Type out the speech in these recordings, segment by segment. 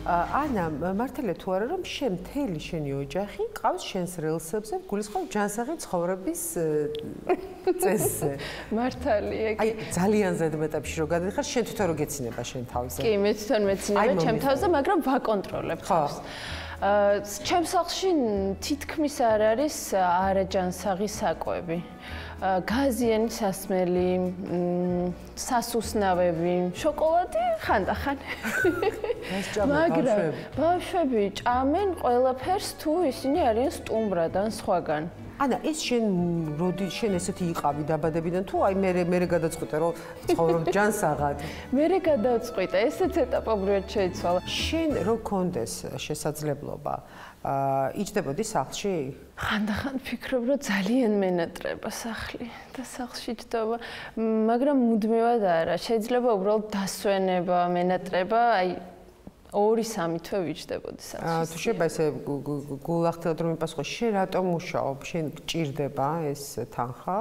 ანა, მართალია თუ არა რომ შენ მთელი შენი ოჯახი ყავს შენს რელსებზე, გულისხმობ ჯანსაღი ცხოვრების წესზე. მართალია. აი ძალიან ზედ მეტაპში რო გადადიხარ, შენ თვითონ რო გეცინება შენ თავზე. კი, მე თვითონ მეცინება ჩემ თავზე, მაგრამ ვაკონტროლებ თავს. ჩემს სახლში თითქმის არ არის არაჯანსაღი საკვები. გაზიანი სასმელი, სასუსნავები, შოკოლადი ხანდახან. მაგრამ ბავშვები ჭამენ ყველაფერს თუ ისინი არიან სტუმრად ან სხვაგან. ანა, ეს შენ ესეთი იყავი დაბადებიდან თუ აი მე გადაწყვიტე რომ ცხოვრობ ჯანსაღად? მე გადაწყვიტე, ესეც ეტაპობრივად შეიცვალა. შენ რო გქონდეს შესაძლებლობა იჯდებოდი სახლში? ხანდახან ფიქრობ, რომ ძალიან მენატრება სახლი და სახლში ჯდობა, მაგრამ მუდმივად არა. შეიძლება უბრალოდ დასვენება, მენატრება, აი 2-3 თვე ვიჯდებოდი სახლში. თუ შეიძლება ესე გულახდილად რომ მიპასუხო, შენ რატომ მუშაობ? შენ გჭირდება ეს თანხა?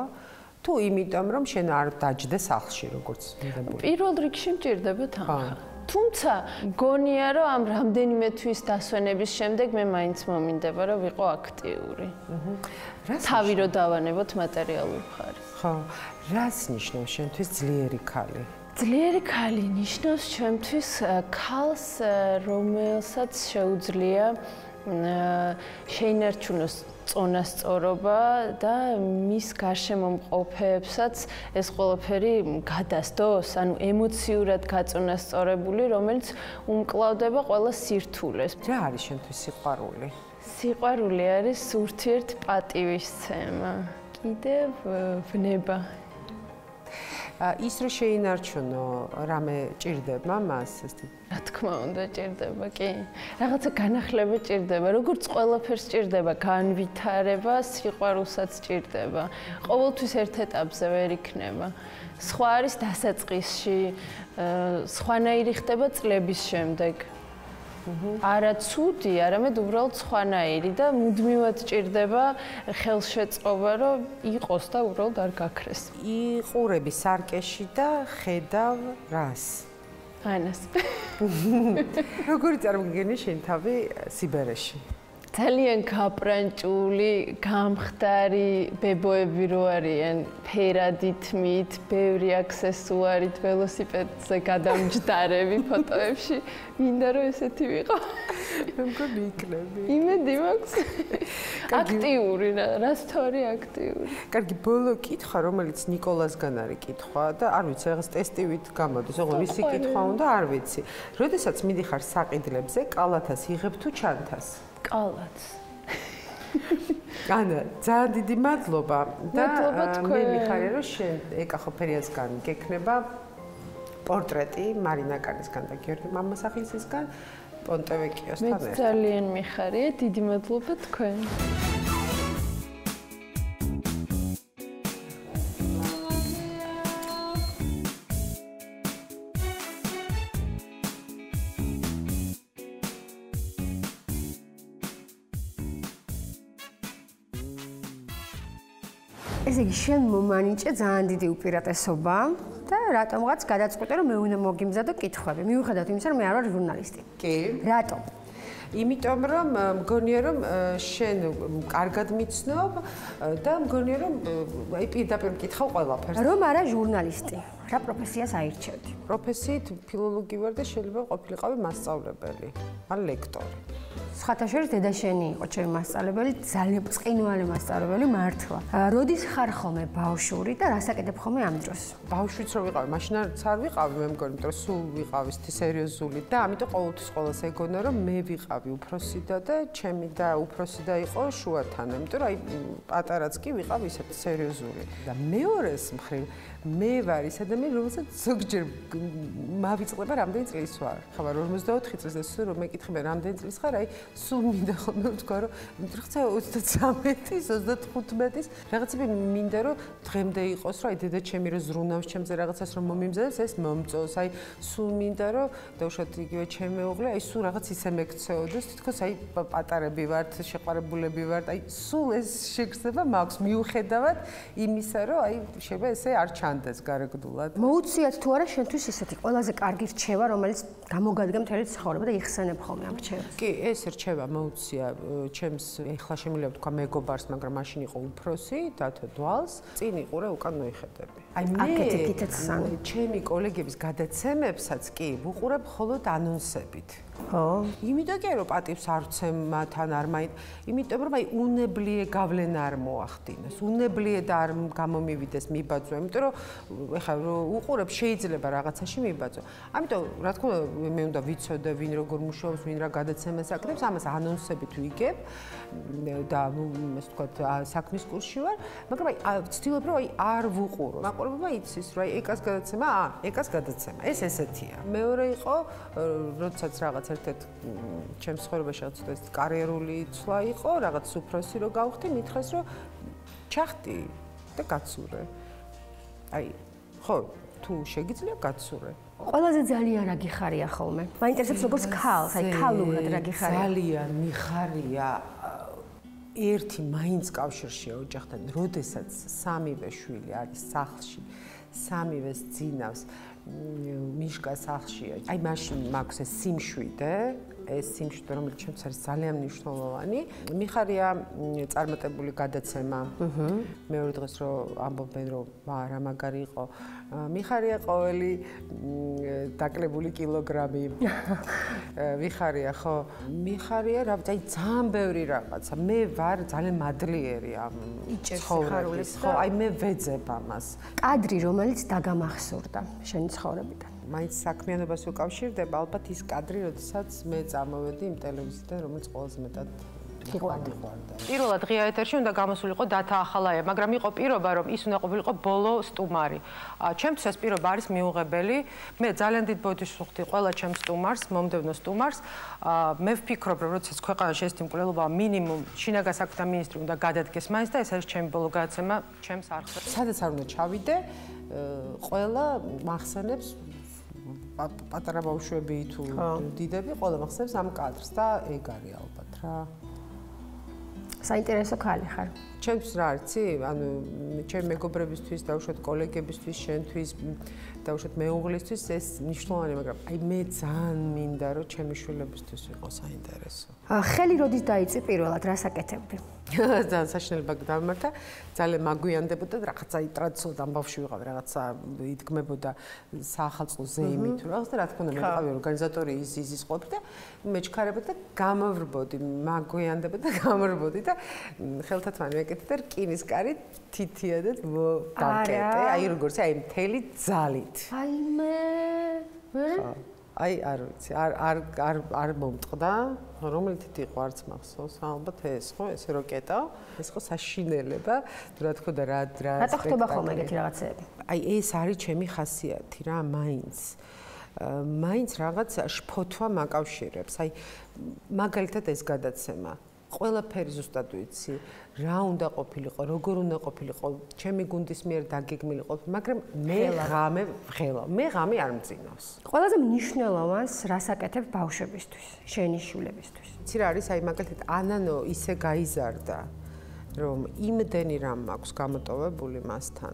თუ იმიტომ რომ შენ არ დაჯდე სახლში როგორც მიღებული? პირველ რიგში მჭირდება თანხა. თუმცა მგონია რომ ამ რამდენიმე თვის დასვენების შემდეგ მე მაინც მომინდება რომ ვიყო აქტიური. თავი რო დავანებოთ მატერიალურ მხარეს. ხო, რას ნიშნავს შენთვის ძლიერი ქალი? ძლიერი ქალი ნიშნავს ჩემთვის ქალს, რომელსაც შეუძლია შეინარჩუნოს წონასწორობა და მის გარშემო მყოფებსაც ეს ყველაფერი გადასდოს, ანუ ემოციურად გაწონასწორებული, რომელიც უმკლავდება ყველა სირთულეს. რა არის შენთვის სიყვარული? სიყვარული არის ურთიერთპატივისცემა, კიდევ ვნება. ის რო შეინარჩუნო რამე ჭირდება მას ესეთი? რა თქმა უნდა ჭირდება, კი. რაღაცა განახლება ჭირდება, როგორც ყველაფერს ჭირდება, განვითარება, სიყვარულსაც ჭირდება. ყოველთვის ერთ ეტაპზე ვერ იქნება. სხვა არის დასაწყისში, სხვანაირი ხდება წლების შემდეგ. არა ცუდი, არამედ უბრალოდ სხვანაირი და მუდმივად ჭირდება ხელშეწყობა, რომ იყოს და უბრალოდ არ გაქრეს. იყურები სარკეში და ხედავ რას? ანას. როგორი წარმოგიდგენი შენ თავი სიბერეში? ძალიან გაპრანჭული, გამხდარი ბებოები რო არიან, ფერადი თმით, ბევრი აქსესუარით, ველოსიპედზე გადამჯდარები ფოტოებში. მინდა რომ ესეთი ვიყო. მე მგონი იქნები. იმედი მაქვს. აქტიური, რასთვარი აქტიური. კარგი, ბოლო კითხვა, რომელიც ნიკოლასგან არის კითხვა და არ ვიცი, რაღაც ტესტივით გამოდის, ოღონდ ვისი კითხვა უნდა, არ ვიცი. როდესაც მიდიხარ საყიდლებზე, კალათას იღებ თუ ჩანთას? კალათს. ანა, ძალიან დიდი მადლობა და მე მიხარია რომ შენ ეკა ხოფერიასგან გექნება პორტრეტი მარინა კანისგან და გიორგი მამასახლისისგან პონტევეკიოსთან ერთად. მე ძალიან მიხარია, დიდი მადლობა თქვენ. ესე იგი, შენ მომანიჭე ძალიან დიდი უპირატესობა და რატომღაც გადაწყვიტე, რომ მე უნდა მოგიმზადო კითხვები. მიუხედავად იმისა, რომ მე არ ვარ ჟურნალისტი. კი. რატომ? იმიტომ რომ მგონია რომ შენ კარგად მიცნობ და მგონია რომ აი პირდაპირ მკითხავ ყველაფერს. რომ არა ჟურნალისტი, რა პროფესიას აირჩევდი? პროფესიით ფილოლოგი ვარ და შეიძლება ყოფილიყავი მასწავლებელი, ან ლექტორი. სხვათა შორის დედა შენი იყო ჩემი მასწავლებელი, ძალიან ბრწყინვალე მასწავლებელი მართლა. როდის ხარ ხოლმე ბავშვური და რას აკეთებ ხოლმე ამ დროს? ბავშვიც რო ვიყავი, მაშინ არ ვიყავი, მე მგონი, იმიტომ რომ სულ ვიყავი სერიოზული და ამიტომ ყოველთვის ყოველს ეგონა რომ მე ვიყავი უფროსი და ჩემი და უფროსი და იყო შუათან, იმიტომ რომ აი პატარაც კი ვიყავ ისეთ სერიოზული. და მეორეს მხრივ მე ვარ ის ადამიანი, რომელსაც ზოგჯერ მავიწყდება რამდენი წლის ვარ. ხარ 44 წლის და სულ რომ მეკითხება რამდენი წლის ხარ, აი სულ მინდა ხოლმე ვთქვა რომ რაღაცა 33-ის, 35-ის რაღაცები მინდა რომ დღემდე იყოს რომ აი დედა ჩემი რო ზრუნავს ჩემზე რაღაცას რომ მომიმზადებს ეს მომწონს აი სულ მინდა რომ დაუშვათ იგივე ჩემი მეუღლე აი სულ რაღაც ისე მეკცეოდეს თითქოს აი პატარები ვართ შეყვარებულები ვართ აი სულ ეს შეგრძნება მაქვს მიუხედავად იმისა რომ აი შეიძლება ესე არ ჩანდეს გარეგნულად ნამდვილად. მოუციათ თუ არა შენთვის ისეთი ყველაზე კარგი რჩევა, რომელიც გამოგადგა მთელი ცხოვრება და იხსენებ ხოლმე ამ რჩევას. კი, ეს რჩევა მოუცია ჩემს ეხლა შემიძლია ვთქვა მეგობარს, მაგრამ მაშინ იყო უფროსი, დათო დვალს, წინ იყურე უკან მოიხედები. აი მე ჩემი კოლეგების გადაცემებსაც კი ვუყურებ მხოლოდ ანონსებით. ხო. იმიტომ კი რომ პატივს არ ვცემ მათთან არ მაინც, იმიტომ რომ აი უნებლიე გავლენა არ მოახდინოს, უნებლიე და არ გამომივიდეს მიბაძვა, იმიტომ რომ ეხლა რომ უყურებ შეიძლება რაღაცაში მიბაძო. ამიტომ რა თქმა უნდა მე უნდა ვიცოდე ვინ როგორ მუშაობს, ვინ რა გადაცემას აკეთებს, ამას ანონსებით ვიგებ და ასე ვთქვათ საქმის კურსში ვარ, მაგრამ აი ვცდილობ რომ აი არ ვუყურო. მაყურებელმა იცის რომ აი ეკას გადაცემა, ეკას გადაცემა. ეს ესეთია. მეორე იყო როდესაც რაღაც ერთ-ერთ ჩემს ცხოვრებაში რაღაც ეს კარიერული ცვლა იყო, რაღაც უფროსი რო გავხდი, მითხრეს რომ ჩახტი და გაცურე. აი, ხო, თუ შეგიძლია გაცურე. ყველაზე ძალიან რა გიხარია ხოლმე? მაინტერესებს როგორც ქალს, აი ქალურად რა გიხარია? ძალიან მიხარია ერთი მაინც კავშირშია ოჯახთან, როდესაც სამივე შვილი არის სახლში, სამივეს ძინავს, მიშკა სახლშია. აი მაშინ მაქვს ეს სიმშვიდე, ეს სიმშვიდე, რომელიც ჩემს არის ძალიან მნიშვნელოვანი. მიხარია წარმატებული გადაცემა. მეორე დღეს რომ ამბობენ რომ რა მაგარი იყო. მიხარია ყოველი დაკლებული კილოგრამი. მიხარია ხო? მიხარია რა ვიცი, აი ძალიან ბევრი რაღაცა. მე ვარ ძალიან მადლიერი ამ ცხოვრების. ხო, აი მე ვეძებ ამას. კადრი, რომელიც დაგამახსოვრდა შენი ცხოვრებიდან. მაინც საქმიანობას უკავშირდება, ალბათ ის კადრი, როდესაც მე წამოვედი იმ ტელევიზიიდან, რომელიც ყველაზე მეტად გიყვარდა. პირველად ღია ეთერში უნდა გამოსულიყო დათა ახალაია, მაგრამ იყო პირობა, რომ ის უნდა ყოფილიყო ბოლო სტუმარი. ჩემთვის ეს პირობა არის მიუღებელი. მე ძალიან დიდ ბოდიშს ვხვდი ყველა ჩემს სტუმარს, მომდევნო სტუმარს. მე ვფიქრობ, რომ როდესაც ქვეყანაში ეს მკვლელობა მინიმუმ შინაგან საქმეთა მინისტრი უნდა გადადგეს მაინც და ეს არის ჩემი ბოლო გადაცემა ჩემს არხზე. სადაც არ უნდა ჩავიდე, ყველა მახსენებს პატარა ბავშვები თუ დიდები, ყველა მახსენებს ამ კადრს და ეგ არის ალბათ რა. საინტერესო ქალი ხარ. ჩემს რა არცი, ანუ ჩემი მეგობრებისთვის, დაუშვათ კოლეგებისთვის, შენთვის, დაუშვათ მეუღლისთვის ეს მნიშვნელოვანი, მაგრამ აი მე ძალიან მინდა რომ ჩემი შვილებისთვის იყოს საინტერესო. ხელი როდის დაიწი პირველად, რას აკეთებდი? ძალიან საშინელება დამართა, ძალიან მაგვიანდებოდა და რაღაცა ტრადიციულად ამ ბავშვი ვიყავ, რაღაცა იდგმებოდა საახალწლო ზეიმი თუ რაღაც და რა თქმა უნდა მე ვიყავი ორგანიზატორი ის ყოფილი და მეჩქარებოდი და გამოვრბოდი, მაგვიანდებოდა და გამოვრბოდი და ხელთათმანი მეკეთე და რკინის კარი თითიადად დავკეტე, აი როგორც აი მთელი ძალით. აი მე აი არ ვიცი, არ მომწყდა, რომელი თითი იყო არც მახსოვს, ალბათ ეს ხო, ესე რო კეტავ, ეს ხო საშინელება, რა თქმა უნდა რა რატო ხდება ხოლმე ეგეთი რაღაცები? აი ეს არის ჩემი ხასიათი რა, მაინც რაღაც შფოთვა მაკავშირებს, აი მაგალითად ეს გადაცემა ყველაფერი ზუსტად ვიცი, რა უნდა ყოფილიყო, როგორ უნდა ყოფილიყო, ჩემი გუნდის მიერ დაგეგმილიყო, მაგრამ მე ღამე არ მძინავს. ყველაზე მნიშვნელოვანს რას აკეთებ ბავშვებისთვის, შენი შვილებისთვის? იცი რა არის, აი მაგალითად ანანო ისე გაიზარდა, რომ იმდენი რამ მაქვს გამოტოვებული მასთან,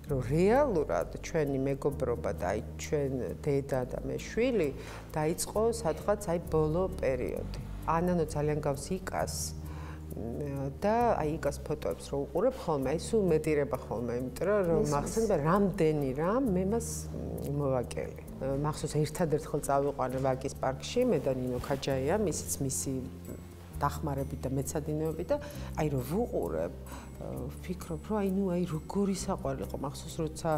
რომ რეალურად ჩვენი მეგობრობა და აი ჩვენ დედა და მე შვილი დაიწყო სადღაც აი ბოლო პერიოდი. ანანო ძალიან გავს იკას და აი იკას ფოტოებს რო უყურებ ხოლმე, აი სულ მეტირება ხოლმე, იმიტომ რომ მახსენდება რამდენი რამ მე მას მოვაკელი. მახსოვს ერთადერთხელ წავიყვანე ვაკის პარკში, მე და ნინო ქაჯაია, მისი დახმარებით და მეცადინეობით და აი რო ვუყურებ, ვფიქრობ, რომ აი როგორი საყვარელი იყო, მახსოვს როცა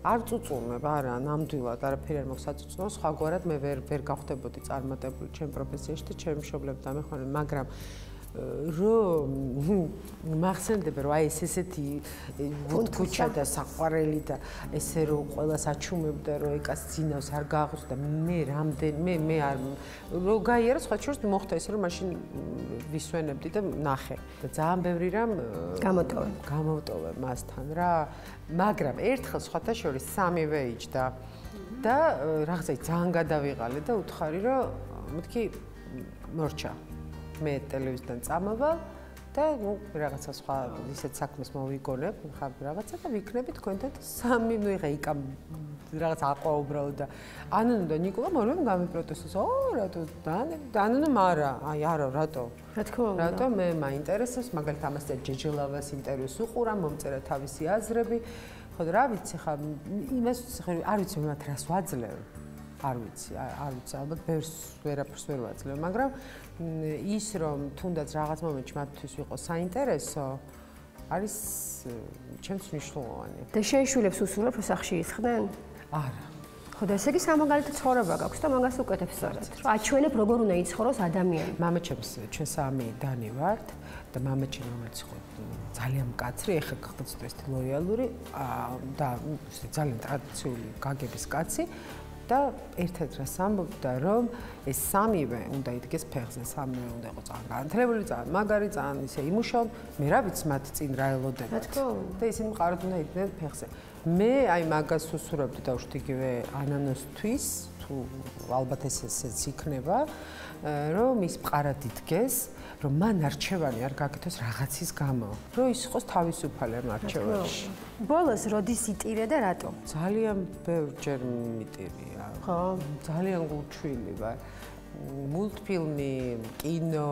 არ წუწუნებ, არა, ნამდვილად არაფერი არ მაქვს საწუწუნო, სხვაგვარად მე ვერ გავხდებოდი წარმატებული ჩემ პროფესიაში და ჩემი მშობლები დამეხმარებოდნენ, მაგრამ რომ მახსენდება რომ აი ესეთი ვუთქუჩა და საყვარელი და ესე რომ ყველას აჩუმებდა რომ ეკას ძინავს არ გააღწევს და მე არ რო გაიარა სხვა შორს მოხდა ესე რომ მაშინ ვისვენებდი და ნახე და ძალიან ბევრი რამ გამოვტოვე მასთან რა მაგრამ ერთხელ სხვათა შორის სამივე იჯდა და რაღაცა ძალიან გადავიღალე და უთხარი რომ მეთქი მორჩა მე ტელევიზიიდან წამოვალ და ნუ რაღაცა სხვა ისეთ საქმეს მოვიგონებ, ხარ რაღაცა და ვიქნები თქვენთან სამი ნუ იღა იკა რაღაც აყვა უბრალოდ და ანანუ და ნიკოლა მორემ გამიპროტესტეს. ო, რატო? ანანუ მარა, აი არა, რატო? რა თქმა უნდა. რატო მე მაინტერესებს, მაგალითად ამასთან ჯეჯელავას ინტერვიუს უყურა, მომწერა თავისი აზრები. ხო და რა ვიცი ხა, იმას არ ვიცი მათ რას ვაძლევ. არ ვიცი, ალბათ ბევრს ვერაფერს ვერ ვაძლევ, მაგრამ ის რომ თუნდაც რაღაც მომენტში მათთვის ვიყო საინტერესო, არის ჩემს მნიშვნელოვანი. და შეიშვილებს უსურვებ რომ სახში ისხდნენ? არა. ხო და ესე იგი სამაგალითო ცხოვრება გაქვს და მაგას უკეთებს სწორად. რომ აჩვენებ როგორ უნდა იცხოვროს ადამიანი. მამაჩემს ჩვენ სამი დანი ვართ და მამაჩემ რომელიც ხო ძალიან მკაცრი, ეხლა გახდეთ ლოიალური და ძალიან ტრადიციული გაგების კაცი. და ერთ-ერთ რას ამბობდა, რომ ეს სამივე უნდა იდგეს ფეხზე, სამივე უნდა იყოს ძალიან განათლებული, ძალიან მაგარი, ძალიან ისე იმუშაო, მე რა ვიცი მათ წინ რა ელოდებათ. და ისინი მყარად უნდა იდგნენ ფეხზე. მე აი მაგას უსურვებდი დავუშვით იგივე ანანოსთვის, თუ ალბათ ესეც იქნება, რომ ის მყარად იდგეს, რომ მან არჩევანი არ გაკეთოს რაღაცის გამო, რომ ის იყოს თავისუფალი ამ არჩევანში. ბოლოს როდის იტირე და რატო? ძალიან ბევრჯერ მიტირია. ხო, ძალიან გულჩვილი ვარ. მულტფილმი, კინო,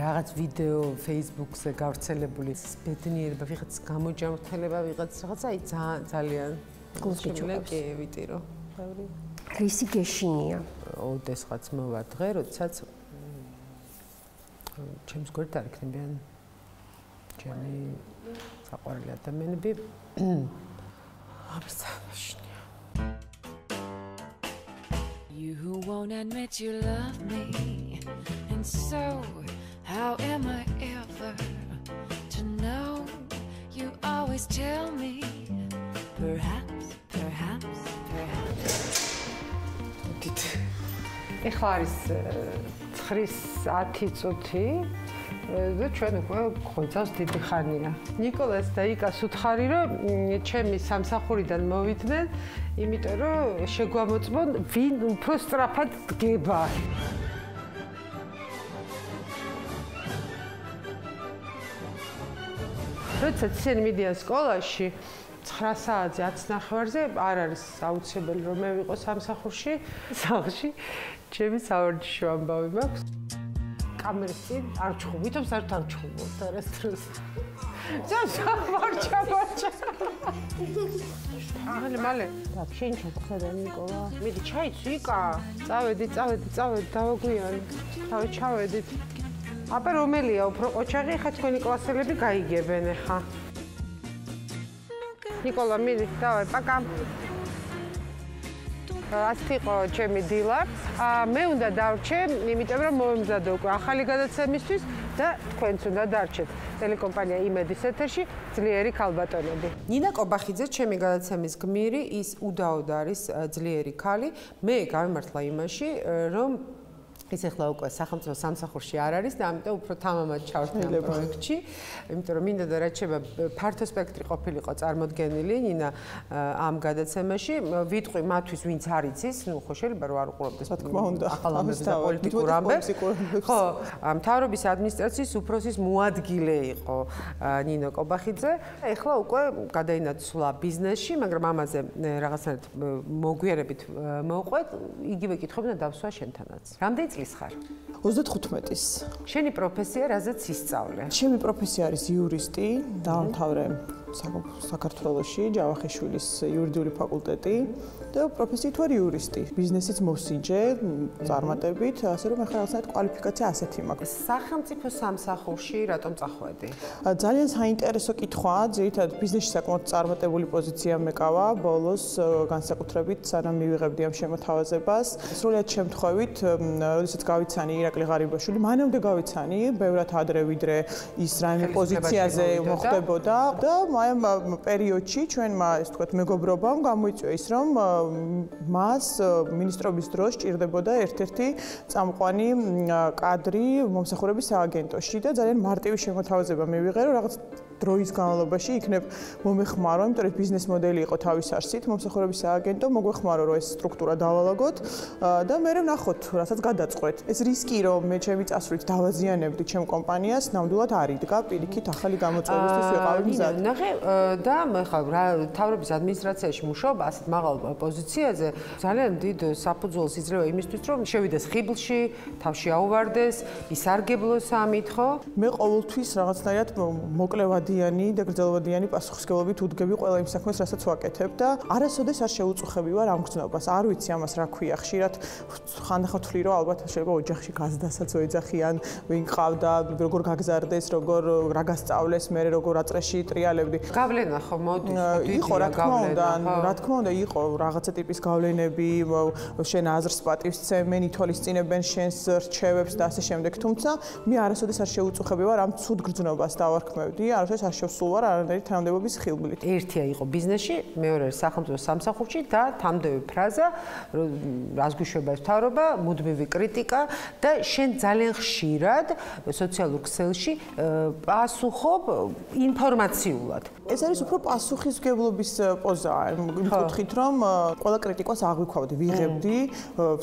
რაღაც ვიდეო Facebook-ზე გავრცელებული ბედნიერება, ვიღაც გამოჯანმრთელება, ვიღაც რაღაცა, აი ძალიან გულშემატკივრია, კი, ვიტირო. რისი გეშინია? ოდესღაც მოვა დღე, როდესაც ჩემს გვერდით არ იქნებიან ჩემი საყვარელი ადამიანები. ამის სამაშინია. You who won't admit you love me, and so how am I ever to know? You always tell me, perhaps. ეხლა არის 9:10 წუთი და ჩვენ უკვე ხოიცავს დიდი ხანია. ნიკოლას და იკას უთხარი, რომ ჩემი სამსახურიდან მოვიდნენ, იმიტომ რომ შეგვამოწმონ ვინ უფრო სწრაფად დგება. როდესაც ისინი მიდიან სკოლაში 9 საათზე 10:15-ზე არ არის აუცილებელი რომ მე ვიყო სამსახურში, სახლში ჩემი სავარჯიშო ამბავი მაქვს. კამერის წინ არ ჩხუბ, ვითომ საერთოდ არ ჩხუბობ და რას დროს. ვარჩა. მალე. და შენჩო ხედა ნიკოლა. მიდი ჩაიცვი იკა. წავედი, დავაგვიანი. თავი ჩავედით. აბა რომელია უფრო ყოჩაღი, ხა თქვენი კლასელები გაიგებენ ხა. ნიკოლა მიდი, დავაი, პაკა. ასეთი იყო ჩემი დილა. მე უნდა დავრჩე, იმიტომ რომ მომემზადო უკვე ახალი გადაცემისთვის და თქვენც უნდა დარჩეთ. ტელეკომპანია იმედის ეთერში ძლიერი ქალბატონები. ნინა კობახიძე, ჩემი გადაცემის გმირი, ის უდაოდ არის ძლიერი ქალი. მე გამემართლა იმაში, რომ ის ახლა უკვე სახელმწიფო სამსახურში არ არის და ამიტომ უფრო თამამად ჩავშდი ამ პროექტში. იმიტომ რომ მინდა და რაც შეება ფართო სპექტრი ყოფილიყო წარმოდგენილი ნინა ამ გადაცემაში. ვიტყვი მათთვის, ვინც არ იცის, ნუ ხო შეიძლება რომ არ უყურებდეს ახალ ამბებს და პოლიტიკურ ამბებს. ხო, მთავრობის ადმინისტრაციის უფროსის მოადგილე იყო ნინო კობახიძე. ეხლა უკვე გადაინაცვლა ბიზნესში, მაგრამ ამაზე რაღაცნაირად მოგვიანებით მოვყვეთ. იგივე კითხვები და დავსვა შენთანაც. რამდენი წლის ხარ? 35-ის. შენი პროფესია რაზეც ისწავლე? ჩემი პროფესია არის იურისტი, დაამთავრე საქართველოში ჯავახიშვილის იურიდიული ფაკულტეტი და პროფესიით ვარ იურისტი. ბიზნესიც მოვსინჯე, წარმატებით, ასე რომ ახლა რაღაცნაირად კვალიფიკაცია ასეთი მაქვს. სახელმწიფო სამსახურში რატომ წახვედი? ძალიან საინტერესო კითხვაა, ძირითადად ბიზნესში საკმაოდ წარმატებული პოზიცია მეკავა, ბოლოს განსაკუთრებით სანამ მივიღებდი ამ შემოთავაზებას. სრულად შემთხვევით, როდესაც გავიცანი ირაკლი ღარიბაშვილი, მანამდე გავიცანი, ბევრად ადრე ვიდრე ის რაიმე პოზიციაზე მოხდებოდა და ამ პერიოდში ჩვენმა, ეს თქვათ, მეგობრობამ გამოიწვია ის, რომ მას მინისტრობის დროს ჭირდებოდა ერთ-ერთი წამყვანი კადრი მომსახურების სააგენტოში და ძალიან მარტივი შემოთავაზება მივიღე, რომ რაღაც დროის განმავლობაში იქნებ მომეხმარო, იმიტომ რომ ბიზნეს მოდელი იყო თავის არსით, მომსახურების სააგენტო, მოგვეხმარო რომ ეს სტრუქტურა დავალაგოთ და მე ვნახოთ, რასაც გადაწყვეტ. ეს რისკი რომ მე ჩემი წასვლით დავაზიანებდი ჩემ კომპანიას, ნამდვილად არ იდგა, პირიქით ახალი გამოწვევისთვის ვიყავი მზად. ნახე და მე ხარ თავრობის ადმინისტრაციაში მუშაობ ასეთ მაღალ პოზიციაზე, ძალიან დიდ საფუძველს იძლევა იმისთვის, რომ შევიდეს ხიბლში, თავში აუვარდეს, ისარგებლოს ამით, ხო? მე ყოველთვის რაღაცნაირად მოკლევადიანი და გრძელვადიანი პასუხისმგებლობით უდგები ყველა იმ საქმეს, რასაც ვაკეთებ და არასოდეს არ შეუწუხები ვარ ამ გრძნობას. არ ვიცი ამას რა ქვია, ხშირად ხანდახან ვთვლი, რომ ალბათ შეიძლება ოჯახში გაზდასაც ვეძახიან, ვინ ყავდა, როგორ გაგზარდეს, რა გასწავლეს, მე როგორ აწრეში ტრიალებდი. გავლენა ხო მოდის, იყო რა თქმა უნდა, იყო რაღაცა ტიპის გავლენები, შენ აზრს პატივსცემენ, ითვალისწინებენ შენს რჩევებს და ასე შემდეგ, თუმცა მე არასოდეს არ შეუწუხები ვარ ამ ცუდ გრძნობას დავარქმევდი, არასოდეს არ შევსულ ვარ არანაირი თანამდებობის ხილბილით. ერთია იყო ბიზნესში, მეორე სახელმწიფო სამსახურში და თამდევი ფრაზა, რას გვიშვება ეს მთავრობა, მუდმივი კრიტიკა და შენ ძალიან ხშირად სოციალურ ქსელში პასუხობ ინფორმაციულად. ეს არის უფრო პასუხისმგებლობის პოზაა, იმ კუთხით, რომ ყველა კრიტიკას აღვიქვავდი, ვიღებდი,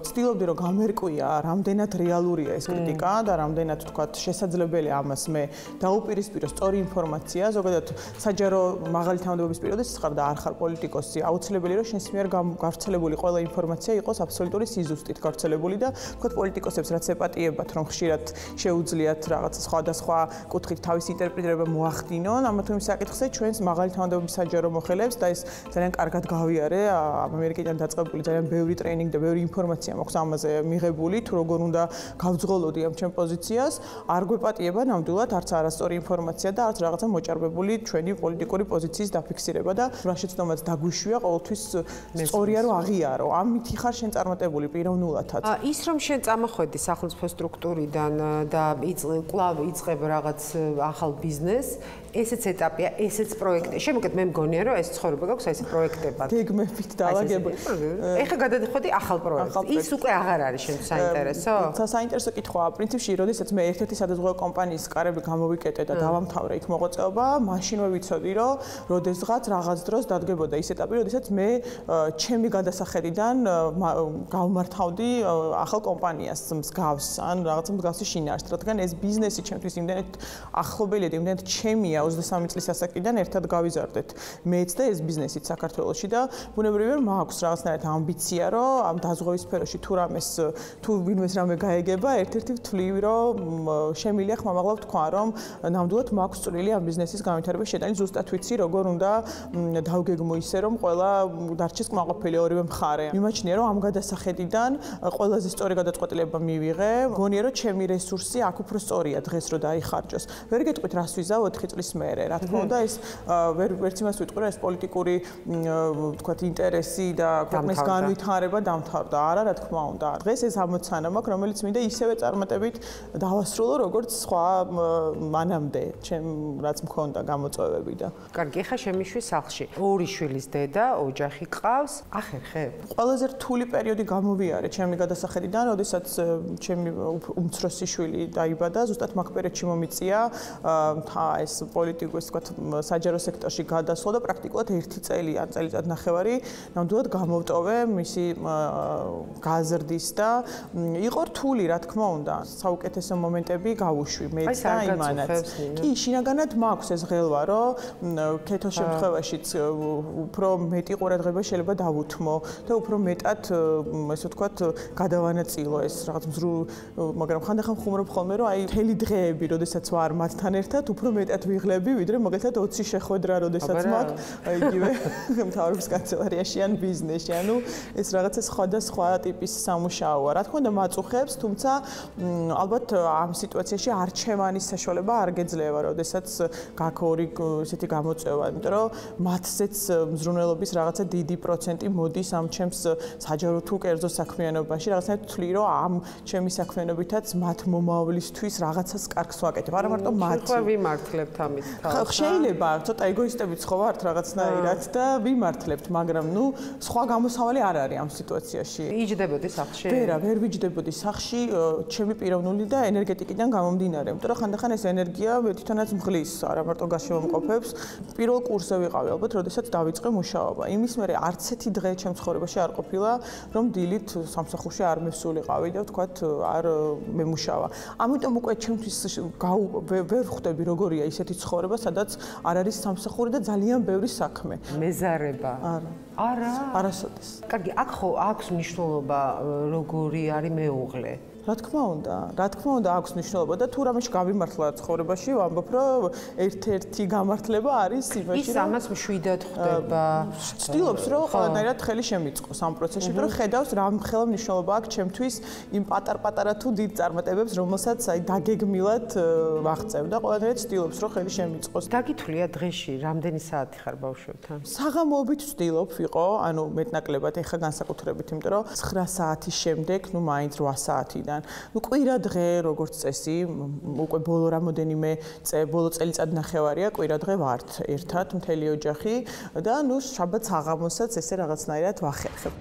ვცდილობდი რომ გამერკვია, რამდენად რეალურია ეს კრიტიკა და რამდენად თქვათ შესაძლებელია ამას მე დაუპირისპირო სწორი ინფორმაცია, ზოგადად საჯარო მაღალი თანამდებობის პირობებს ხარ და არ ხარ პოლიტიკოსი, აუცილებელი რომ შენს მიერ გავრცელებული ყველა ინფორმაცია იყოს აბსოლუტური სიზუსტით გავრცელებული და თქვათ პოლიტიკოსებს რაც ეპატიებათ, რომ ხშირად შეუძლიათ რაღაც სხვადასხვა კუთხით თავის ინტერპრეტირება მოახდინონ, ამა თუ იმ საკითხზე ჩვენს მაღალი თანამდებობის საჯარო მოხელეებს და ეს ძალიან კარგად გავიარე, ამერიკიდან დაწყებული ძალიან ბევრი ტრეინინგი და ბევრი ინფორმაცია მაქვს ამაზე მიღებული, თუ როგორ უნდა გავძღოლოდი ამ ჩემ პოზიციას, არ გვეპატიება ნამდვილად არც არასწორი ინფორმაცია და არც რაღაცა მოჭარბებული ჩვენი პოლიტიკური პოზიციის დაფიქსირება და რა შეცდომაც დაგვიშვია ყოველთვის სწორია რომ აღიარო. ამით ხარ შენ წარმატებული პიროვნულადაც. ის რომ შენ წამოხვედი სახელმწიფო სტრუქტურიდან და კვლავ იწყებ რაღაც ახალ ბიზნესს, ესეც ეტაპია, ესეც პროექტი. შემოგეთ მე მგონია რომ ეს ცხოვრება გაქვს აი ეს პროექტებად. გეგმებით დაალაგებული. ეხლა გადადიხვედი ახალ პროექტს. ის უკვე აღარ არის შენ საინტერესო? საინტერესო კითხვაა. პრინციპში, როდესაც მე ერთ-ერთი სადაზღვევო კომპანიის კარები გამოვიკეტე და დავამთავრე იქ მოღვაწეობა, მაშინვე ვიცოდი, რომ როდესღაც რაღაც დროს დადგებოდა ის ეტაპი, როდესაც მე ჩემი გადასახედიდან გავმართავდი ახალ კომპანიას მსგავს ან რაღაცა მსგავსი შინაარსს, რადგან ეს ბიზნესი ჩემთვის იმდენად ახლობელია და იმდენად ჩემია 23 წლის ასაკიდან ერთად გავიზარდეთ მეც და ეს ბიზნესიც საქართველოში და ბუნებრივია რომ მაქვს რაღაცნაირად ამბიცია რომ ამ დაზღვევის სფეროში თუ ვინმეს რამე გაეგება ერთ-ერთი ვთვლი რომ შემიძლია ხმამაღლა ვთქვა რომ ნამდვილად მაქვს წვლილი ამ ბიზნესის განვითარების შეტანის ზუსტად ვიცი როგორ უნდა დავგეგმო ისე რომ ყველა დარჩეს კმაყოფილი ორივე მხარე მიმაჩნია რომ ამ გადასახედიდან ყველაზე სწორი გადაწყვეტილება მივიღე მგონია რომ ჩემი რესურსი აქ უფრო სწორია დღეს რომ დაიხარჯოს ვერ გეტყვით რას ვიზავ 4 წლის მერე რა თქმა უნდა ეს ვერც იმას ვიტყვი რომ ეს პოლიტიკური თქვათ ინტერესი და ქვეყნის განვითარება დამთავრდა არა რა თქმა უნდა დღეს ეს ამოცანა მაქვს რომელიც მინდა ისევე წარმატებით დავასრულო როგორც სხვა მანამდე ჩემ რაც მქონდა გამოწვევები და კარგი ხა შემიშვი სახლში ორი შვილის დედა ოჯახი ყავს ახერხებ ყველაზე რთული პერიოდი გამოვიარე ჩემი გადასახედიდან როდესაც ჩემი უმცროსი შვილი დაიბადა ზუსტად მაგ პერიოდში მომიწია ეს პოლიტიკოს თქვათ საჯარო სექტორში გადასვლა და პრაქტიკულად 1 წელი ან წელიწად ნახევარი ნამდვილად გამოვტოვე მისი გაზრდის და იყო რთული რა თქმა უნდა საუკეთესო მომენტები გავუშვი მეც და იმანაც კი შინაგანად მაქვს ეს ღელვა რომ ქეთოს შემთხვევაშიც უფრო მეტი ყურადღება შეიძლება დავუთმო და უფრო მეტად ესე ვთქვათ გადავანაწილო ეს რაღაც მაგრამ ხანდახან ხუმრობ ხოლმე რომ აი მთელი დღეები როდესაც ვარ მათთან ერთად უფრო მეტად ვიღლები ვიდრე მაგალითად 20 შეხვედრა როდესაც მაქვს იგივე მთავრობის კანცელარიაში ან ბიზნესში ანუ ეს რაღაცა სხვადასხვა ტიპის სამუშაოა რა თქმა უნდა მაწუხებს თუმცა ალბათ ამ სიტუაციაში არჩევანის საშუალება არ გეძლევა როდესაც გაქვს ორი ესეთი გამოწვევა იმიტომ რომ მათზეც მზრუნველობის რაღაცა დიდი პროცენტი მოდის ამ ჩემს საჯარო თუ კერძო საქმიანობაში რაღაცა თვლი რომ ამ ჩემი საქმიანობითაც მათ მომავლისთვის რაღაცას კარგს ვაკეთებ არა მარტო მათ ხო ვიმართლებთ ამით ამით თავს. შეიძლება ცოტა ეგოისტებიც ხო ვართ რაღაცნაირად და ვიმართლებთ, მაგრამ ნუ სხვა გამოსავალი არ არის ამ სიტუაციაში. იჯდებოდი სახლში? ვერ ვიჯდებოდი სახლში, ჩემი პიროვნული და ენერგეტიკიდან გამომდინარე, იმიტომ რომ ხანდახან ეს ენერგია თვითონაც მღლის, არა მარტო გაშევამყოფებს. პირველ კურსზე ვიყავი ალბათ, როდესაც დავიწყე მუშაობა. იმის მერე არც ერთი დღე ჩემ ცხოვრებაში არ ყოფილა, რომ დილით სამსახურში არ მივსულიყავი და ვთქვათ არ მემუშავა. ამიტომ უკვე ჩემთვის ვერ ხვდები როგორია ისეთი ცხოვრება, სადაც არ არის სამსახური და ძალიან ბევრი საქმე. მეზარება. არა. არასოდეს. კარგი, აქ ხო აქვს მნიშვნელობა როგორი არის მეუღლე? რა თქმა უნდა, აქვს მნიშვნელობა და თუ რამეში გავიმართლა ცხოვრებაში, ვამბობ, რომ ერთ-ერთი გამართლება არის იმაში, ის ამას მშვიდად ხვდება. ცდილობს, რომ ყველანაირად ხელი შემიწყოს ამ პროცესში, რომ ხედავს რა ხელა მნიშვნელობა აქვს ჩემთვის იმ პატარ-პატარა თუ დიდ წარმატებებს, რომელსაც დაგეგმილად ვაღწევ და ყველანაირად ცდილობს, რომ ხელი შემიწყოს. დაგითვლია დღეში რამდენი საათი ხარ ბავშვებთან? საღამოობით ვცდილობ ვიყო, ანუ მეტნაკლებად ეხა განსაკუთრებით, იმიტომ რომ 9 საათის შემდეგ, ნუ მაინც 8 საათიდან ნუ კვირა დღე როგორც წესი, უკვე ბოლო რამოდენიმე ბოლო წელიწად ნახევარია კვირა დღე ვართ ერთად მთელი ოჯახი და ნუ შაბათ საღამოსაც ესე რაღაცნაირად ვახერხებ.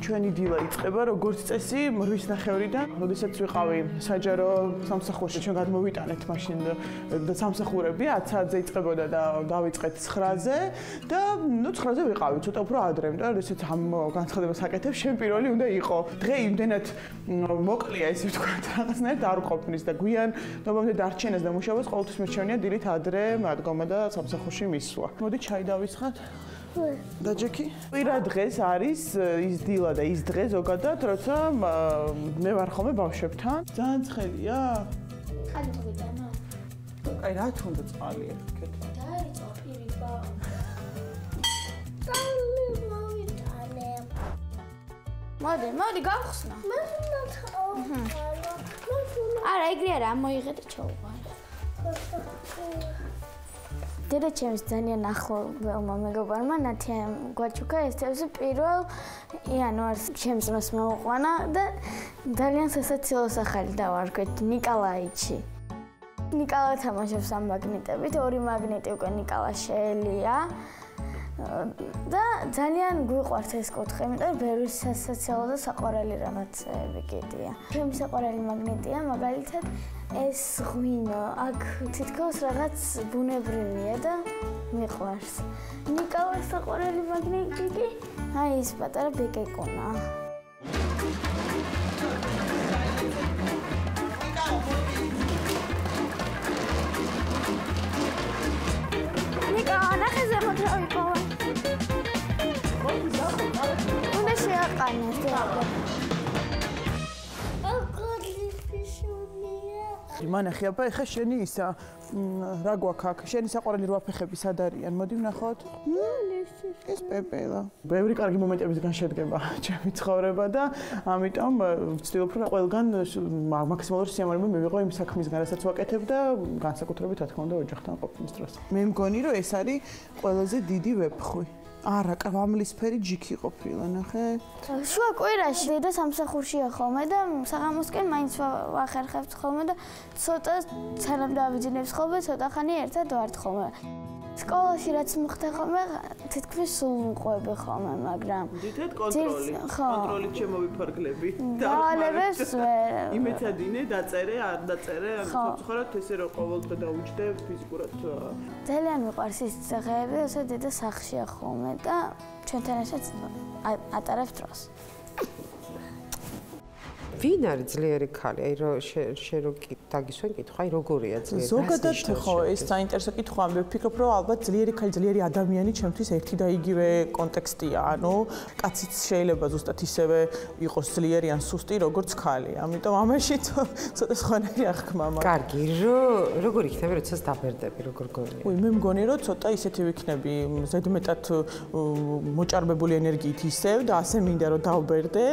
ჩვენი დილა იწყება როგორც წესი 8:30-დან, როდესაც ვიყავი საჯარო სამსახურში, ჩვენ გადმოვიტანეთ მაშინ და სამსახურები 10 საათზე იწყებოდა და დავიწყეთ 9-ზე და ნუ 9-ზე ვიყავი, ცოტა უფრო ადრე, და როდესაც ამ განცხადებას აკეთებ, შენ პირველი უნდა იყო. დღე იმდენად მოკლია, ესე ვთქვათ, რაღაცნაირად არ ყოფნის და გვიან ნომამდე დარჩენას და მუშაობას ყოველთვის მერჩევნია დილით ადრე ადგომა და სამსახურში მისვლა. მოდი ჩაი დავისხათ. და ჯეკი, კვირა დღეს არის ის დილა და ის დღე ზოგადად, როცა მე ვარ ხოლმე ბავშვებთან. ძალიან ცხელია? ხალი მოვიტანო? აი რა თქონდა წყალია, კეთილ. დაიწყო პირიბა. წყალი მოვიტანე. მოდი გავხსნა. არა, ეგრე არა, მოიღე და ჩაუყარე. დედაჩემს ძალიან ახლო მეგობარმა ნათიამ გვაჩუქა ეს თევზი პირველ იანვარს ჩემს მას მოუყვანა და ძალიან სასაცილო სახელი დავარქვეთ ნიკოლაიჩი. ნიკოლა თამაშობს ამ მაგნიტებით, 2 მაგნიტი უკვე ნიკოლა შეელია და ძალიან გვიყვარს ეს კუთხე, იმიტომ ბევრი სასაცილო და საყვარელი რაღაცები კიდია. ჩემი საყვარელი მაგნიტია მაგალითად ეს ღვინო, აქ თითქოს რაღაც ბუნებრივია და მიყვარს. ნიკოლას საყვარელი მაგნიტი კი აი ეს პატარა ბეკეკონა. ნიკოლა, ნახე ზემოთ რა ვიყავ. უნდა შეაყანოს და მანახი აბა ეხა შენი ისა რა გვაქვს აქ? შენი საყვარელი რვაფეხები სად არიან? მოდი ვნახოთ. ეს პეპელა. ბევრი კარგი მომენტებისგან შედგება ჩემი ცხოვრება და ამიტომ ვცდილობ რომ ყველგან მაქსიმალური სიამოვნება მივიღო იმ საქმისგან, რასაც ვაკეთებ და განსაკუთრებით რა თქმა უნდა ოჯახთან ყოფნის დროს. მე მგონი რომ ეს არის ყველაზე დიდი ვეფხვი. არა, კვამლისფერი ჯიქი ყოფილა, ნახე. შუა კვირაში და სამსახურშია ხოლმე და საღამოსკენ მაინც ვახერხებთ ხოლმე და ცოტა სანამ დავიძინებს ხოლმე, ცოტა ხანი ერთად ვართ ხოლმე. სკოლაში რაც მოხდა ხოლმე, თითქმის სულ ვუყვები ხოლმე, მაგრამ დიდად კონტროლით შემოვიფარგლები. დავალებებს ვერ. იმეცადინე, დაწერე, არ დაწერე, ცხოვრობთ ესე რომ ყოველდღე დავუჯდე ფიზიკურად. ძალიან მიყვარს ის დღეები, როცა დედა სახლშია ხოლმე და ჩვენთან ერთად ატარებს დროს. ვინ არის ძლიერი ქალი? აი რომ შენ რო დაგისვენ კითხვა, აი როგორია ძლიერი? ზოგადად ხო, ეს საინტერესო კითხვა, მე ვფიქრობ, რომ ალბათ ძლიერი ქალი, ძლიერი ადამიანი ჩემთვის ერთი და იგივე კონტექსტია. ანუ კაციც შეიძლება ზუსტად ისევე იყოს ძლიერი ან სუსტი, როგორც ქალი. ამიტომ ამაში ცოტა სხვანაირი აღქმა მაქვს. კარგი, როგორ იქნება, როდესაც დაბერდები, როგორ გონია? მე მგონი, რომ ცოტა ისეთი ვიქნები, ზედმეტად მოჭარბებული ენერგიით ისევ და ასე მინდა რომ დავბერდე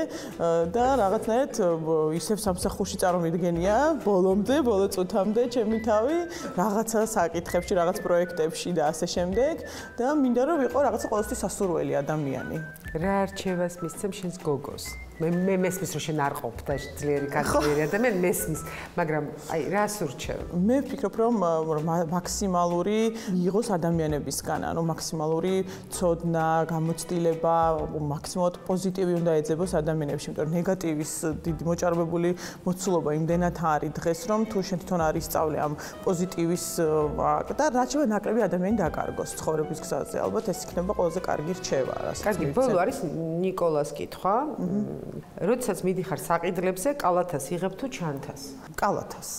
და რაღაცნაირად ისევ სამსახურში წარმომიდგენია ბოლომდე, ბოლო წუთამდე ჩემი თავი რაღაცა საკითხებში, რაღაც პროექტებში და ასე შემდეგ და მინდა რომ ვიყო რაღაცა ყოველთვის სასურველი ადამიანი. რა არჩევას მისცემ შენს გოგოს? მე მესმის რომ შენ არ ყოფ და ძლიერი განძლიერი ადამიანი მესმის, მაგრამ აი რას ურჩევ? მე ვფიქრობ რომ მაქსიმალური მიიღოს ადამიანებისგან, ანუ მაქსიმალური ცოდნა, გამოცდილება, მაქსიმალურად პოზიტივი უნდა ეძებოს ადამიანებში, იმიტომ რომ ნეგატივის დიდი მოჭარბებული მოცულობა იმდენად არის დღეს, რომ თუ შენ თვითონ არ ისწავლე ამ პოზიტივის და რაც შეიძლება ნაკლები ადამიანი დაკარგოს ცხოვრების გზაზე, ალბათ ეს იქნება ყველაზე კარგი რჩევა, რასაც კარგი, ბოლო არის ნიკოლას კითხვა. როდესაც მიდიხარ საყიდლებზე, კალათას იღებ თუ ჩანთას? კალათას.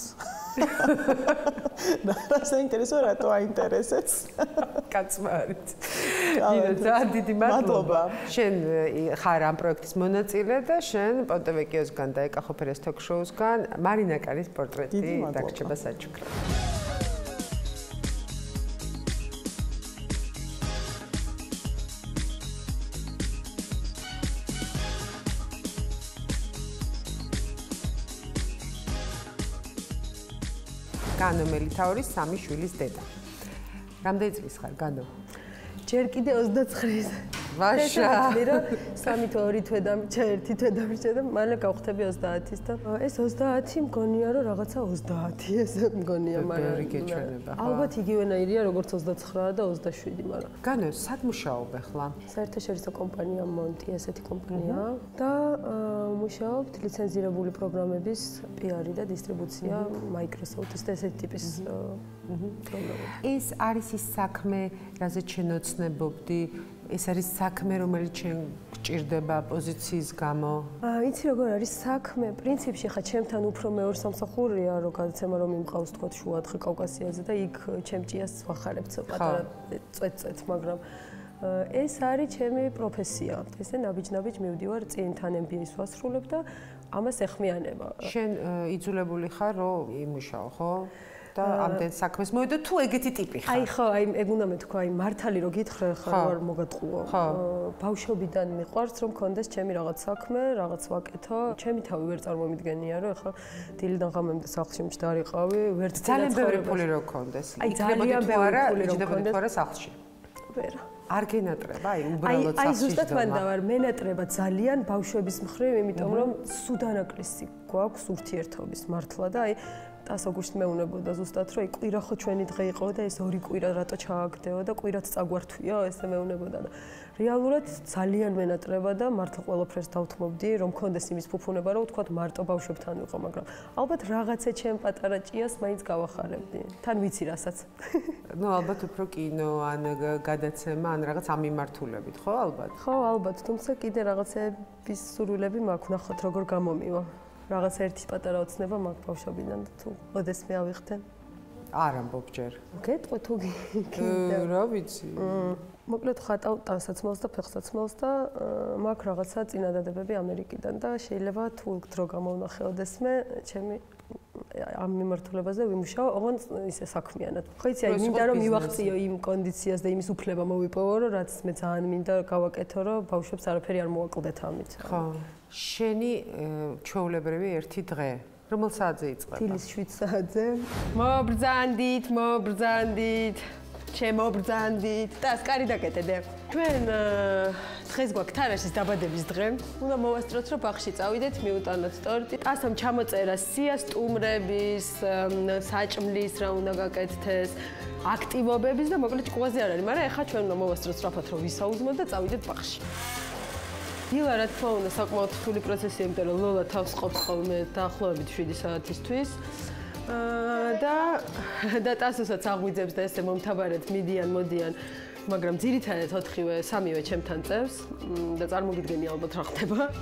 რა საინტერესო რატო აინტერესებს? კაცმა არის. ძალიან დიდი მადლობა. შენ ხარ ამ პროექტის მონაწილე და შენ პონტევეკიოსგან და ეკახოფერეს თოქ-შოუსგან მარინა კარის პორტრეტი დაგრჩება საჩუქრად. განო მელითაურის 3 შვილის დედა. რამდენი წლის ხარ, განო? ჯერ კიდე 29-ის. ვაშა. მე 3 თვე 2 თვე დამრჩა, 1 თვე დამრჩა და მალე გავხდები 30-ის და ეს 30 მგონია რომ რაღაცა 30 ესე მგონია, მაგრამ ბევრი გეჩვენება, ხო? ალბათ იგივენაირია როგორც 29 და 27, მაგრამ განო, სად მუშაობ ახლა? საერთაშორისო კომპანია მონტი, ესეთი კომპანია და მუშაობთ ლიცენზირებული პროგრამების PR და დისტრიბუცია Microsoft-ის და ესეთი ტიპის პროგრამები. ეს არის ის საქმე, რაზეც შენ ოცნებობდი? ეს არის საქმე, რომელიც შენ გჭირდება პოზიციის გამო? იცი როგორ არის საქმე? პრინციპში ხა ჩემთან უფრო მეორე სამსახურია, რომ გადაცემა რომ იმყავს თქო შუადღე კავკასიაზე და იქ ჩემ ჭიას ვახარებ პატარა წვეთ, მაგრამ ეს არის ჩემი პროფესია. ესე ნაბიჯ მივდივარ წინთან MBA-ს ვასრულებ და ამას ეხმიანება. შენ იძულებული ხარ რომ იმუშაო, ხო? და ამდენ საქმეს მოვიდა თუ ეგეთი ტიპი ხარ? აი ხო, აი ეგ უნდა მეთქვა, აი მართალი რო გითხრე ხარ ვარ მოგატყუო. ბავშვობიდან მიყვარს რომ მქონდეს ჩემი რაღაც საქმე, რაღაც ვაკეთო. ჩემი თავი ვერ წარმომიდგენია რომ ახლა დილიდან ღამემდე სახლში მჭდარიყავი, ვერ ძალიან ბევრი ფული რო გქონდეს. აი ძალიან ბევრი ფული რო გქონდეს ხარა სახლში. ვერა. არ გენატრება, აი უბრალოდ სახლში. აი ზუსტად მანდავარ, მენატრება ძალიან ბავშვების მხრივ, იმიტომ რომ სუდანაკლისი გვაქვს ურთიერთობის მართლა და აი ასოგუშთ მეუნებოდა ზუსტად რომ კვირა ხო ჩვენი დღე იყო და ეს 2 კვირა რატო ჩააგდეო და კვირაც წაგვართვიო ესე მეუნებოდა და რეალურად ძალიან მენატრება და მართლა ყველაფერს დავთმობდი რომ მქონდეს იმის ფუფუნება რომ ვთქვათ მარტო ბავშვებთან ვიყო მაგრამ ალბათ რაღაცა ჩემ პატარა ჭიას მაინც გავახარებდი თან ვიცი რასაც ნუ ალბათ უფრო კინო ან გადაცემა ან რაღაც ამ მიმართულებით ხო ალბათ ხო ალბათ თუმცა კიდე რაღაცების სურვილები მაქვს ნახოთ როგორ გამომივა რაღაც ერთი პატარა ოცნება მაქვს ბავშვობიდან და თუ ოდესმე ავიხდე არ ამბობ ჯერ გეტყვი თუ რა ვიცი მოკლედ ხატავ ტანსაცმელს და ფეხსაცმელს და მაქვს რაღაცა წინადადებები ამერიკიდან და შეიძლება თუ დრო გამოვნახე ოდესმე ჩემი ამ მიმართულებაზე ვიმუშაო, ოღონდ ისე საქმიანად. ხო იცი, აი მინდა რომ მივაღწიო იმ კონდიციას და იმის უფლება მოვიპოვო, რომ რაც მე ძალიან მინდა გავაკეთო, რომ ბავშვებს არაფერი არ მოაკლდეთ ამით. ხო. შენი ჩვეულებრივი ერთი დღე რომელ საათზე იწყება? დილის 7 საათზე. მობრძანდით. შემობრძანდით და ასკარი დაკეტედე. ჩვენ დღეს გვაქვს თარაშის დაბადების დღე. უნდა მოვასწროთ, რომ ბაღში წავიდეთ, მიუტანოთ ტორტი. ასამ ჩამოწერა სია სტუმრების, საჭმლის რა უნდა გაკეთდეს, აქტივობების და მოკლედ ჭკუაზე არ არის, მაგრამ ეხლა ჩვენ უნდა მოვასწროთ სწრაფად, რომ ვისაუზმოთ და წავიდეთ ბაღში. დილა რა თქმა უნდა საკმაოდ რთული პროცესია, იმიტომ რომ ლოლა თავს ყოფს ხოლმე დაახლოებით 7 საათისთვის. და ტასოსაც აღვიძებს და ესე მომთაბარეთ მოდიან, მაგრამ ძირითადად 4-ვე, 3-ვე ჩემთან წევს და წარმოგიდგენი ალბათ რა ხდება.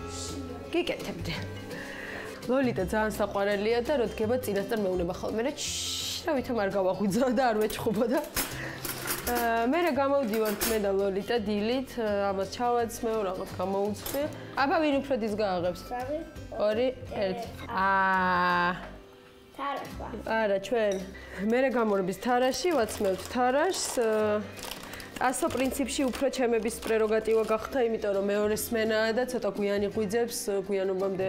გიკეთებდი. ლოლიტა ძალიან საყვარელია და რო დგება წინასწარ მეუნება ხოლმე რა რა ვითომ არ გავაღვიძო და არ ვეჭხუბოდა. მე რა გამოვდივართ მე და ლოლიტა დილით, ამას ჩავაცმევ, რაღაც გამოუცხვი. აბა ვინ უფრო დის გააღებს? 2 1 თარაშვა. არა, ჩვენ. მე რა გამორბის თარაში, ვაცმევთ თარაშს. ასო პრინციპში უფრო ჩემების პრეროგატივა გახდა, იმიტომ რომ მეორე სმენაა და ცოტა გვიანი ღვიძებს, გვიანობამდე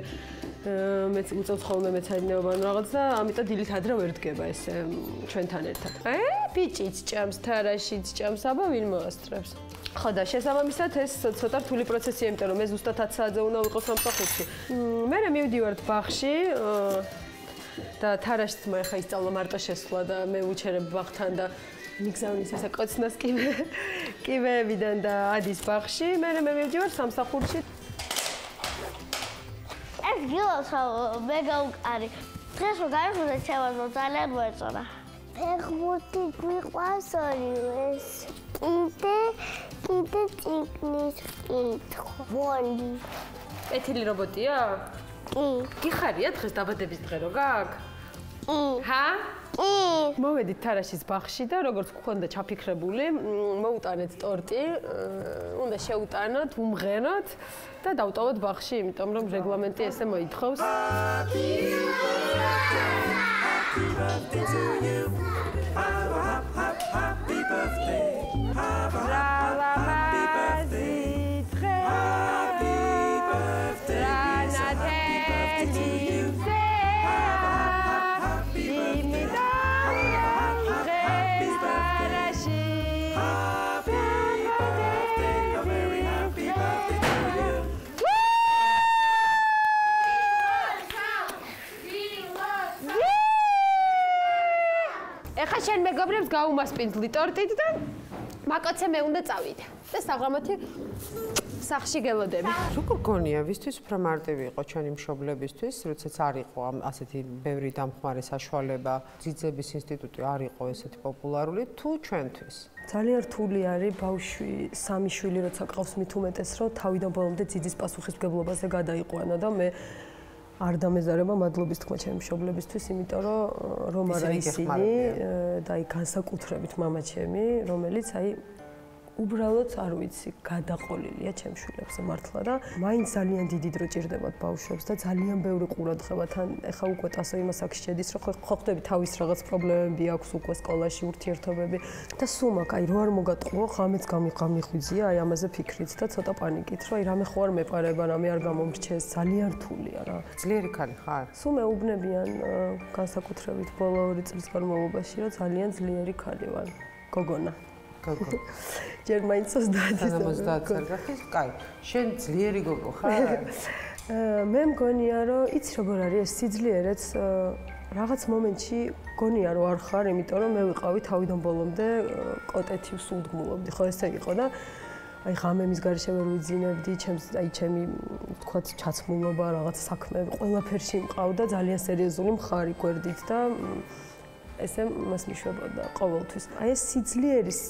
მეც უწევს ხოლმე მეცადინეობან რაღაც და ამიტომ დილით ადრე ვერ დგება ესე ჩვენთან ერთად. ბიჭიც ჭამს, თარაშიც ჭამს, აბა ვინ მოასწრებს? ხო და შესაბამისად ეს ცოტა რთული პროცესია, იმიტომ რომ მე ზუსტად 10 საათზე უნდა ვიყო სამსახურში. მე მივდივართ ბაღში და თარაშიც მე ხა ისწავლა მარტო შესვლა და მე ვუჩერებ ბაღთან და მიგზავნის ესა კოცნას კივეებიდან და ადის ბაღში. მე მივდივარ სამსახურში. ეს გილოს მე გავუკარი. დღეს რო გავიხურე შევაზო ძალიან მოეწონა. ფეხბურთი გვიყვარს ორივეს. კიდე წიგნის კითხვა. ვოლი. ეთილი რობოტია? კი. გიხარია დღეს დაბადების დღე რო გაქვს? კი. ჰა? კი. მოვედით თარაშის ბაღში და როგორც გქონდა ჩაფიქრებული, მოუტანეთ ტორტი, უნდა შეუტანოთ, უმღეროთ და დავტოვოთ ბაღში, იმიტომ რომ რეგლამენტი ესე მოითხოვს. ეხა შენ მეგობრებს გაუმასპინძლი ტორტით და მაკოცე მე უნდა წავიდე და საღამოთი სახში გელოდები. როგორ გონია ვისთვის უფრო მარტივი იყო ჩვენი მშობლებისთვის, როდესაც არ იყო ასეთი ბევრი დამხმარე საშუალება, ძიძების ინსტიტუტი არ იყო ესეთი პოპულარული თუ ჩვენთვის? ძალიან რთული არის ბავშვი, სამი შვილი როცა ყავს მით უმეტეს, რომ თავიდან ბოლომდე ძიძის პასუხისმგებლობაზე გადაიყვანა და მე არ დამეზარება მადლობის თქმა ჩემი მშობლებისთვის, იმიტომ რომ არა ისინი და აი განსაკუთრებით მამა ჩემი, რომელიც აი უბრალოდ არ ვიცი, გადაყოლილია ჩემ შვილებზე მართლა და მაინც ძალიან დიდი დრო ჭირდებათ ბავშვებს და ძალიან ბევრი ყურადღება თან ეხა უკვე ტასო იმას აქ შედის, რომ ხო ხვდები თავის რაღაც პრობლემები აქვს უკვე სკოლაში ურთიერთობები და სულ მაგ აი რო არ მოგატყუო, ღამეც გამიხვიძია აი ამაზე ფიქრით და ცოტა პანიკით, რომ აი რამე ხო არ მეპარება, რამე არ გამომრჩეს, ძალიან რთულია რა. ძლიერი ქალი ხარ? სულ მეუბნებიან განსაკუთრებით ბოლო 2 წლის განმავლობაში, რომ ძალიან ძლიერი ქალი ვარ. გოგონა. ჯერ მაინც 30 წელს. კაი, შენ ძლიერი გოგო ხარ? მე მგონია, რომ იცი როგორ არის ეს სიძლიერეც რაღაც მომენტში გონია რომ არ ხარ, იმიტომ რომ მე ვიყავი თავიდან ბოლომდე კოტეთი სულდგმულობდი, ხო ესე იყო და აი ღამემის გარეშე ვერ ვიძინებდი, ჩემი თქვა ჩაცმულობა, რაღაც საქმეები, ყველაფერში მყავდა ძალიან სერიოზული მხარი გვერდით და ესე მას მიშვებოდა ყოველთვის. აი ეს სიძლიერის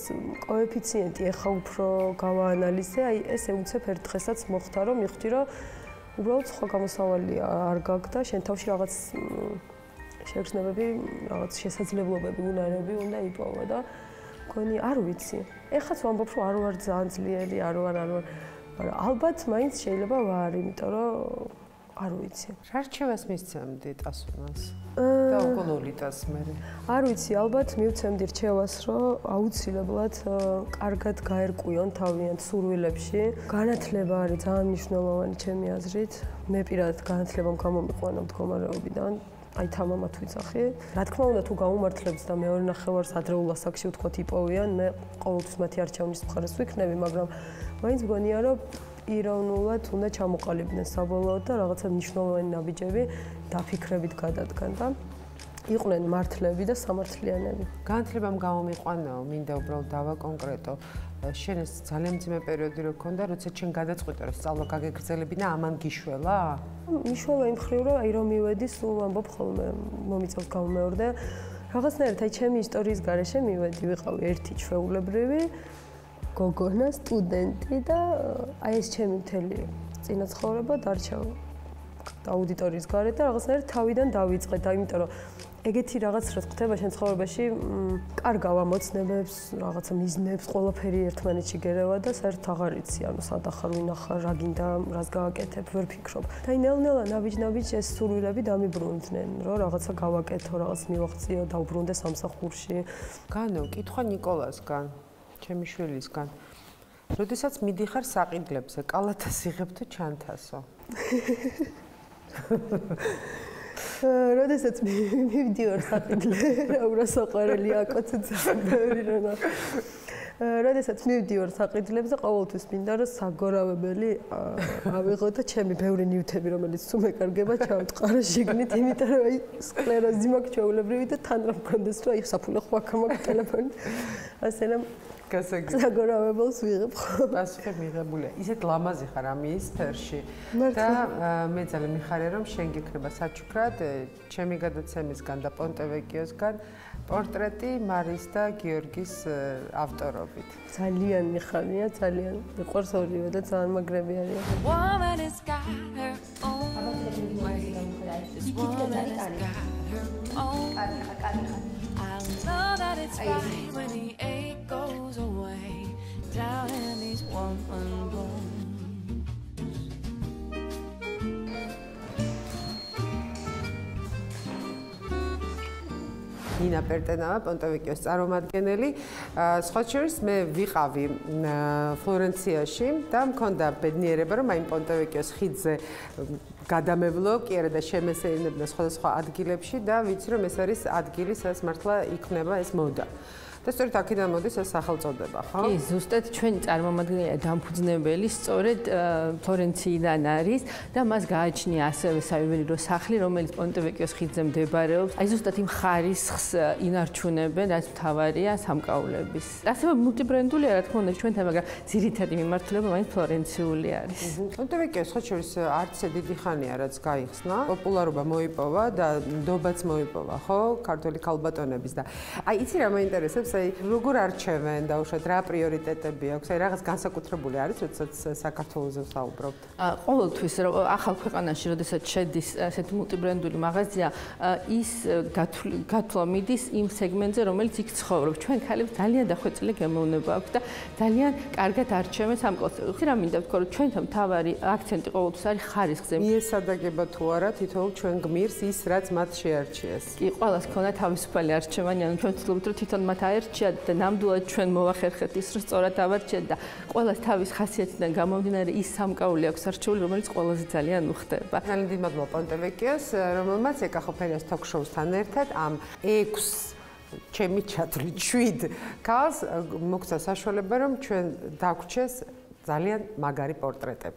კოეფიციენტი ეხა უფრო გავაანალიზე, აი ესე უცებ ერთ დღესაც მოხდა რომ მივხვდი რომ უბრალოდ სხვა გამოსავალი არ გაქვს და შენ თავში რაღაც შეგრძნებები, რაღაც შესაძლებლობები, უნარები უნდა იპოვა და მგონი არ ვიცი. ეხაც ვამბობ რომ არ ვარ ძალიან ძლიერი, არ ვარ, მაგრამ ალბათ მაინც შეიძლება ვარ, იმიტომ რომ არ ვიცი. რა რჩევას მისცემდი ტასუნას? და უკოლოლიტას მე. არ ვიცი, ალბათ მივცემდი რჩევას, რომ აუცილებლად კარგად გაერკვიონ თავიანთ სურვილებში. განათლება არის ძალიან მნიშვნელოვანი ჩემი აზრით. მე პირადად განათლებამ გამომიყვანა მდგომარეობიდან. აი თამამად ვიძახი. რა თქმა უნდა, თუ გაუმართლებს და მეორე ნახევარს ადრეულ ასაკში ვთქვათ იპოვიან, მე ყოველთვის მათი არჩევნის მხარეს ვიქნები, მაგრამ მაინც მგონია, რომ იროვნულად უნდა ჩამოყალიბდნენ საბოლოოდ და რაღაცა მნიშვნელოვანი ნაბიჯები დაფიქრებით გადადგან და იყვნენ მართლები და სამართლიანები. განათლებამ გამომიყვანაო, მინდა უბრალოდ დავაკონკრეტო. შენ ეს ძალიან მძიმე პერიოდი რო გქონდა, როცა შენ გადაწყვიტე რომ სწავლა გაგეგრძელებინა, ამან გიშველა? მიშველა იმ მხრივ, რომ აი რომ მივედი, სულ ამბობ ხოლმე მომიწევს გამომეორდა. რაღაცნაირად აი ჩემი ისტორიის გარეშე მივედი, ვიყავი ერთი ჩვეულებრივი გოგონა, სტუდენტი და აი ეს ჩემი მთელი წინა ცხოვრება დარჩა აუდიტორიის გარეთ და რაღაცნაირად თავიდან დავიწყე და იმიტომ რომ ეგეთი რაღაც რაც ხდება შენ ცხოვრებაში, კარგავ ამოცნებებს, რაღაცა მიზნებს, ყველაფერი ერთმანეთში გერევა და საერთოდ აღარ იცი, ანუ სად ახარ, ვინ ახარ, რა გინდა, რას გავაკეთებ, ვერ ფიქრობ. და ნელ-ნელა ნაბიჯ-ნაბიჯ ეს სურვილები დამიბრუნდნენ, რომ რაღაცა გავაკეთო, რაღაც მივაღწიო, დავბრუნდე სამსახურში. განო, კითხვა ნიკოლასგან, ჩემი შვილისგან. როდესაც მიდიხარ საყიდლებზე, კალათას იღებ თუ ჩანთასო? როდესაც მივდივარ საყიდლზე, რა ურასაყვარელი აკოცე ძალიან ბევრი რა. როდესაც მივდივარ საყიდლებზე, ყოველთვის მინდა რომ საგორავებელი ავიღო და ჩემი ბევრი ნივთები, რომელიც თუ მეკარგება, ჩავტყარო შიგნით, იმიტომ რომ აი სკლეროზი მაქვს ჩვეულებრივი და თან რა მქონდეს, რომ აი საფულე ხვაქა მაქვს ტელეფონით. ასე რომ საგორავებელს ვიღებ ხო? პასუხი მიღებულია. ისეთ ლამაზი ხარ ამის სფეროში და მე ძალიან მიხარია რომ შენ გიქნება საჩუქრად ჩემი გადაცემისგან და პონტევეკიოსგან პორტრეტი მარის და გიორგის ავტორობით. ძალიან მიხარია, ძალიან მიყვარს ორივე და ძალიან მაგრები არიან. Woman has got her own way. This woman has got her own. I know that it's right when the ache goes away down in these woman bones. ნინა პერტენავა, პონტევეკიოს წარმომადგენელი. სხვა შორის მე ვიყავი ფლორენციაში და მქონდა ბედნიერება, რომ აი პონტევეკიოს ხიდზე გადამევლო, კი არა და შემესეირნებდა სხვადასხვა ადგილებში და ვიცი რომ ეს არის ადგილი, სადაც მართლა იქნება ეს მოდა. და სწორედ აქედან მოდის ეს სახელწოდება, ხო? კი, ზუსტად ჩვენი წარმომადგენელი დამფუძნებელი სწორედ ფლორენციიდან არის და მას გააჩნია ასევე საიუველირო სახლი, რომელიც პონტევეკიოს ხიდზე მდებარეობს. აი ზუსტად იმ ხარისხს ინარჩუნებენ, რაც მთავარია სამკაულების. ასევე მულტიბრენდულია, რა თქმა უნდა, ჩვენთან, მაგრამ ძირითადი მიმართულება მაინც ფლორენციული არის. პონტევეკიოს სხვა შორის არც ისე დიდი ხანია, რაც გაიხსნა. პოპულარობა მოიპოვა და ნდობაც მოიპოვა, ხო? ქართველი ქალბატონების და აი იცი რა მაინტერესებს როგორ არჩევენ და უშუალოდ რა პრიორიტეტები აქვს? აი რაღაც განსაკუთრებული არის, როდესაც საქართველოზე ვსაუბრობთ? ყოველთვის ახალ ქვეყანაში, როდესაც შედის ასეთი მულტიბრენდული მაღაზია, ის გათვლა მიდის იმ სეგმენტზე, რომელიც იქ ცხოვრობს. ჩვენ ქალებს ძალიან დახვეწილი გემოვნება აქვს და ძალიან კარგად არჩევენ სამკაულს. რა მინდა ვთქვა, რომ ჩვენთან მთავარი აქცენტი ყოველთვის არის ხარისხზე. მიესადაგება თუ არა თითოეულ ჩვენ გმირს ის, რაც მათ შეარჩიეს. კი, ყველას ქონდა თავისუფალი არჩევანი, ანუ ჩვენ ვთქვით, რომ თვითონ მათ აერჩიათ და ნამდვილად ჩვენ მოვახერხეთ ის, რომ სწორად ავარჩიათ და ყველას თავის ხასიათიდან გამომდინარე ის სამკაული აქვს არჩეული, რომელიც ყველაზე ძალიან უხდება. ძალიან დიდი მადლობა პონტევეკიოს, რომელმაც ეკახოფერიას თოქ-შოუსთან ერთად ამ 6 ჩემი ჩათვლით 7 ქალს მოგცა საშუალება, რომ ჩვენ დაგვრჩეს ძალიან მაგარი პორტრეტები.